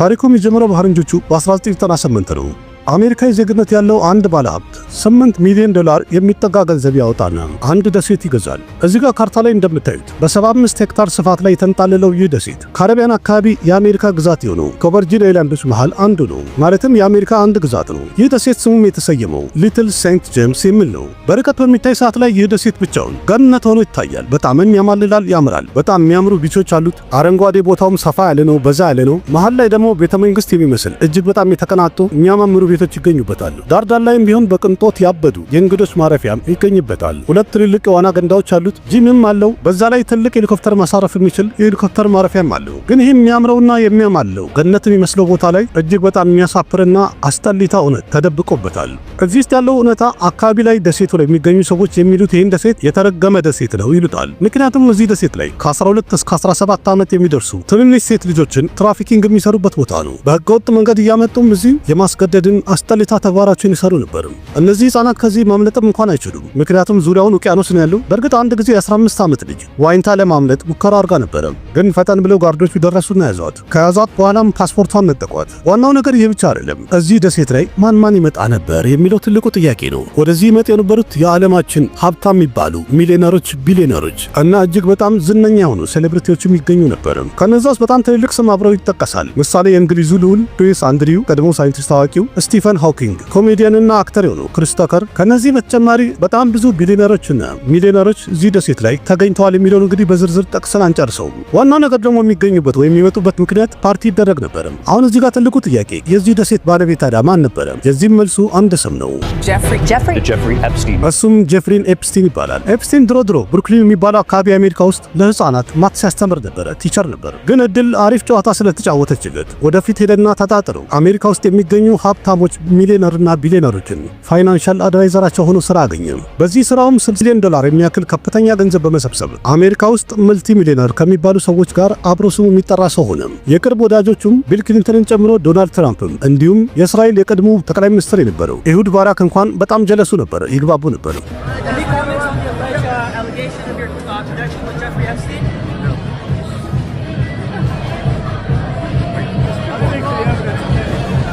ታሪኩ የሚጀምረው በፈረንጆቹ በ1998 ነው። አሜሪካዊ ዜግነት ያለው አንድ ባለሀብት $8 ሚሊዮን የሚጠጋ ገንዘብ ያወጣና አንድ ደሴት ይገዛል። እዚህ ጋር ካርታ ላይ እንደምታዩት በ75 ሄክታር ስፋት ላይ የተንጣለለው ይህ ደሴት ካሪቢያን አካባቢ የአሜሪካ ግዛት የሆነው ከቨርጂን አይላንዶች መሃል አንዱ ነው። ማለትም የአሜሪካ አንድ ግዛት ነው። ይህ ደሴት ስሙም የተሰየመው ሊትል ሴንት ጄምስ የሚል ነው። በርቀት በሚታይ ሰዓት ላይ ይህ ደሴት ብቻውን ገነት ሆኖ ይታያል። በጣምም ያማልላል፣ ያምራል። በጣም የሚያምሩ ቢቾች አሉት። አረንጓዴ ቦታውም ሰፋ ያለ ነው፣ በዛ ያለ ነው። መሃል ላይ ደግሞ ቤተመንግስት የሚመስል እጅግ በጣም የተቀናጡ የሚያማምሩ ቤቶች ይገኙበታል። ዳርዳር ላይም ቢሆን በቅንጦት ያበዱ የእንግዶች ማረፊያም ይገኝበታል። ሁለት ትልልቅ የዋና ገንዳዎች አሉት። ጂምም አለው። በዛ ላይ ትልቅ ሄሊኮፕተር ማሳረፍ የሚችል የሄሊኮፕተር ማረፊያም አለው። ግን ይህ የሚያምረውና የሚያማለው ገነት የሚመስለው ቦታ ላይ እጅግ በጣም የሚያሳፍርና አስጠሊታ እውነት ተደብቆበታል። እዚህ ውስጥ ያለው እውነታ አካባቢ ላይ ደሴቱ ላይ የሚገኙ ሰዎች የሚሉት ይህን ደሴት የተረገመ ደሴት ነው ይሉታል። ምክንያቱም እዚህ ደሴት ላይ ከ12 እስከ 17 ዓመት የሚደርሱ ትንንሽ ሴት ልጆችን ትራፊኪንግ የሚሰሩበት ቦታ ነው። በህገወጥ መንገድ እያመጡም እዚህ የማስገደድን አስጠሊታ ተግባራቸውን ይሰሩ ነበር። እነዚህ ህፃናት ከዚህ ማምለጥም እንኳን አይችሉም፣ ምክንያቱም ዙሪያውን ውቅያኖስ ነው ያለው። በእርግጥ አንድ ጊዜ 15 ዓመት ልጅ ዋኝታ ለማምለጥ ሙከራ አድርጋ ነበር፣ ግን ፈጠን ብለው ጋርዶቹ ደረሱና ያዟት። ከያዟት በኋላም ፓስፖርቷን ነጠቋት። ዋናው ነገር ይህ ብቻ አይደለም። እዚህ ደሴት ላይ ማን ይመጣ ነበር የሚለው ትልቁ ጥያቄ ነው። ወደዚህ ይመጡ የነበሩት የዓለማችን ሀብታም የሚባሉ ሚሊዮነሮች፣ ቢሊዮነሮች እና እጅግ በጣም ዝነኛ የሆኑ ሴሌብሪቲዎችም ይገኙ ነበር። ከነዛ ውስጥ በጣም ትልልቅ ስም አብረው ይጠቀሳል። ምሳሌ የእንግሊዙ ልዑል ሉዊስ አንድሪው፣ ቀድሞ ሳይንቲስት ታዋቂው ስቲፈን ሃውኪንግ፣ ኮሜዲያንና አክተር የሆነው ክሪስ ተከር። ከነዚህ በተጨማሪ በጣም ብዙ ቢሊዮነሮችና ሚሊዮነሮች እዚህ ደሴት ላይ ተገኝተዋል የሚለውን እንግዲህ በዝርዝር ጠቅሰን አንጨርሰውም። ዋናው ነገር ደግሞ የሚገኙበት ወይም የሚመጡበት ምክንያት ፓርቲ ይደረግ ነበር። አሁን እዚህ ጋር ትልቁ ጥያቄ የዚህ ደሴት ባለቤት ታዲያ ማን ነበር? የዚህም መልሱ አንድ ስም ነው፣ ጄፍሪ ኤፕስቲን። እሱም ጄፍሪን ኤፕስቲን ይባላል። ኤፕስቲን ድሮ ብሩክሊን የሚባለው አካባቢ አሜሪካ ውስጥ ለህፃናት ማትስ ያስተምር ነበረ፣ ቲቸር ነበር። ግን እድል አሪፍ ጨዋታ ስለተጫወተችለት ወደፊት ሄደና ተጣጥረው አሜሪካ ውስጥ የሚገኙ ሀብታሞች ሚሊዮነርና ቢሊዮነሮችን ፋይናንሻል አድቫይዘራቸው ሆኖ ስራ አገኘ። በዚህ ስራውም $6 ሚሊዮን የሚያክል ከፍተኛ ገንዘብ በመሰብሰብ አሜሪካ ውስጥ መልቲ ሚሊዮነር ከሚባሉ ሰዎች ጋር አብሮ ስሙ የሚጠራ ሰው ሆነ። የቅርብ ወዳጆቹም ቢል ክሊንተንን ጨምሮ ዶናልድ ትራምፕም እንዲሁም የእስራኤል የቀድሞ ጠቅላይ ሚኒስትር የነበረው ኤሁድ ባራክ እንኳን በጣም ጀለሱ ነበር፣ ይግባቡ ነበር።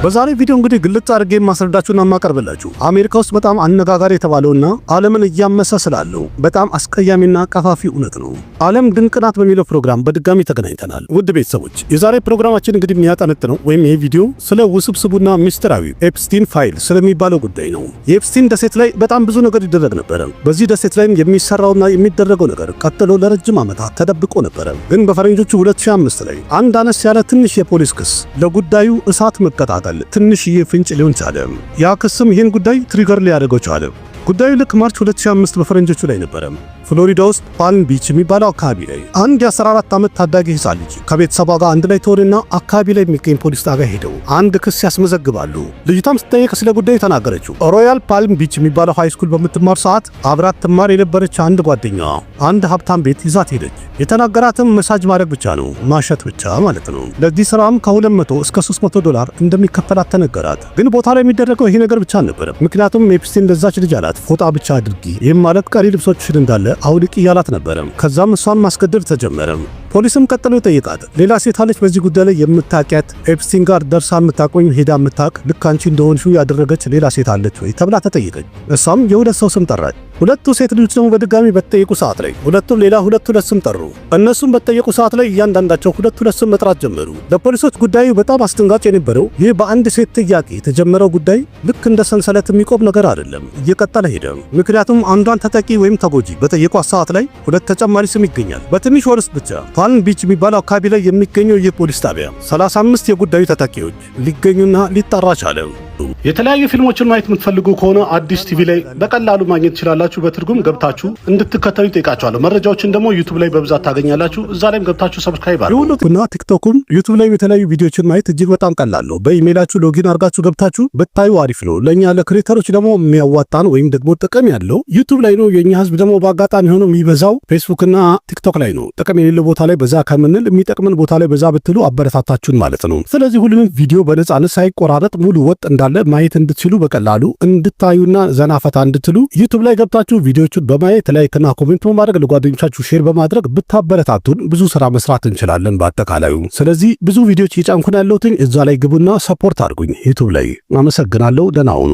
በዛሬ ቪዲዮ እንግዲህ ግልጽ አድርጌ ማስረዳችሁና ማቀርብላችሁ አሜሪካ ውስጥ በጣም አነጋጋሪ የተባለውና ዓለምን እያመሰ ስላለው በጣም አስቀያሚና ቀፋፊ እውነት ነው። ዓለም ድንቅ ናት በሚለው ፕሮግራም በድጋሚ ተገናኝተናል። ውድ ቤተሰቦች የዛሬ ፕሮግራማችን እንግዲህ የሚያጠነጥነው ወይም ይሄ ቪዲዮ ስለ ውስብስቡና ሚስጥራዊ ኤፕስቲን ፋይል ስለሚባለው ጉዳይ ነው። የኤፕስቲን ደሴት ላይ በጣም ብዙ ነገር ይደረግ ነበር። በዚህ ደሴት ላይም የሚሰራውና የሚደረገው ነገር ቀጥሎ ለረጅም ዓመታት ተደብቆ ነበር። ግን በፈረንጆቹ 2005 ላይ አንድ አነስ ያለ ትንሽ የፖሊስ ክስ ለጉዳዩ እሳት መቀጣጠል ትንሽዬ ፍንጭ ሊሆን ቻለ። ያ ክስም ይህን ጉዳይ ትሪገር ሊያደርገው ቻለ። ጉዳዩ ልክ ማርች 2005 በፈረንጆቹ ላይ ነበረ። ፍሎሪዳ ውስጥ ፓልም ቢች የሚባለው አካባቢ ላይ አንድ የ14 ዓመት ታዳጊ ህፃን ልጅ ከቤተሰቧ ጋር አንድ ላይ ተወደና አካባቢ ላይ የሚገኝ ፖሊስ ጣቢያ ሄደው አንድ ክስ ያስመዘግባሉ። ልጅቷም ስትጠየቅ ስለ ጉዳዩ ተናገረችው። ሮያል ፓልም ቢች የሚባለው ሃይ ስኩል በምትማር ሰዓት አብራት ትማር የነበረች አንድ ጓደኛዋ አንድ ሀብታም ቤት ይዛት ሄደች። የተናገራትም መሳጅ ማድረግ ብቻ ነው፣ ማሸት ብቻ ማለት ነው። ለዚህ ስራም $200 እስከ $300 እንደሚከፈላት ተነገራት። ግን ቦታ ላይ የሚደረገው ይሄ ነገር ብቻ አልነበረም። ምክንያቱም ኤፕስቲን ለዛች ልጅ አላት ፎጣ ብቻ አድርጊ፣ ይህም ማለት ቀሪ ልብሶችሽን እንዳለ አውልቂ እያላት ነበረ። ከዛም እሷን ማስገደድ ተጀመረ። ፖሊስም ቀጥሎ ጠይቃት፣ ሌላ ሴት አለች በዚህ ጉዳይ ላይ የምታውቂያት ኤፕስቲን ጋር ደርሳ የምታቆኝ ሄዳ የምታውቅ ልክ አንቺ እንደሆንሽው ያደረገች ሌላ ሴት አለች ወይ ተብላ ተጠየቀች። እሷም የሁለት ሰው ስም ጠራች። ሁለቱ ሴት ልጆች ደግሞ በድጋሚ በተጠየቁ ሰዓት ላይ ሁለቱም ሌላ ሁለት ስም ጠሩ። እነሱም በተጠየቁ ሰዓት ላይ እያንዳንዳቸው ሁለት ስም መጥራት ጀመሩ። ለፖሊሶች ጉዳዩ በጣም አስደንጋጭ የነበረው ይህ በአንድ ሴት ጥያቄ የተጀመረው ጉዳይ ልክ እንደ ሰንሰለት የሚቆም ነገር አይደለም፣ እየቀጠለ ሄደ። ምክንያቱም አንዷን ተጠቂ ወይም ተጎጂ በጠየቋት ሰዓት ላይ ሁለት ተጨማሪ ስም ይገኛል። በትንሽ ወር ውስጥ ብቻ ፓልም ቢች የሚባለው አካባቢ ላይ የሚገኘው የፖሊስ ጣቢያ 35 የጉዳዩ ተጠቂዎች ሊገኙና ሊጣራ ቻለ። የተለያዩ ፊልሞችን ማየት የምትፈልጉ ከሆነ አዲስ ቲቪ ላይ በቀላሉ ማግኘት ትችላላችሁ። በትርጉም ገብታችሁ እንድትከተሉ ይጠይቃችኋለሁ። መረጃዎችን ደግሞ ዩቲዩብ ላይ በብዛት ታገኛላችሁ። እዛ ላይም ገብታችሁ ሰብስክራይብ አድርጉ እና ቲክቶክም ዩቲዩብ ላይ የተለያዩ ቪዲዮችን ማየት እጅግ በጣም ቀላል ነው። በኢሜይላችሁ ሎጊን አድርጋችሁ ገብታችሁ ብታዩ አሪፍ ነው። ለኛ ለክሬተሮች ደግሞ የሚያዋጣን ወይም ደግሞ ጥቅም ያለው ዩቲዩብ ላይ ነው። የኛ ህዝብ ደግሞ በአጋጣሚ ሆኖ የሚበዛው ፌስቡክ እና ቲክቶክ ላይ ነው። ጥቅም የሌለው ቦታ ላይ በዛ ከምንል የሚጠቅምን ቦታ ላይ በዛ ብትሉ አበረታታችሁን ማለት ነው። ስለዚህ ሁሉንም ቪዲዮ በነፃነት ሳይቆራረጥ ሙሉ ወጥ እንዳለ ማየት እንድትችሉ በቀላሉ እንድታዩና ዘናፈታ እንድትሉ ዩቲዩብ ላይ ገብታችሁ ቪዲዮቹን በማየት ላይክና ኮሜንት በማድረግ ለጓደኞቻችሁ ሼር በማድረግ ብታበረታቱን ብዙ ስራ መስራት እንችላለን በአጠቃላዩ። ስለዚህ ብዙ ቪዲዮዎች እየጫንኩ ያለሁት እዛ ላይ ግቡና ሰፖርት አድርጉኝ ዩቲዩብ ላይ። አመሰግናለሁ። ደህና ሁኑ።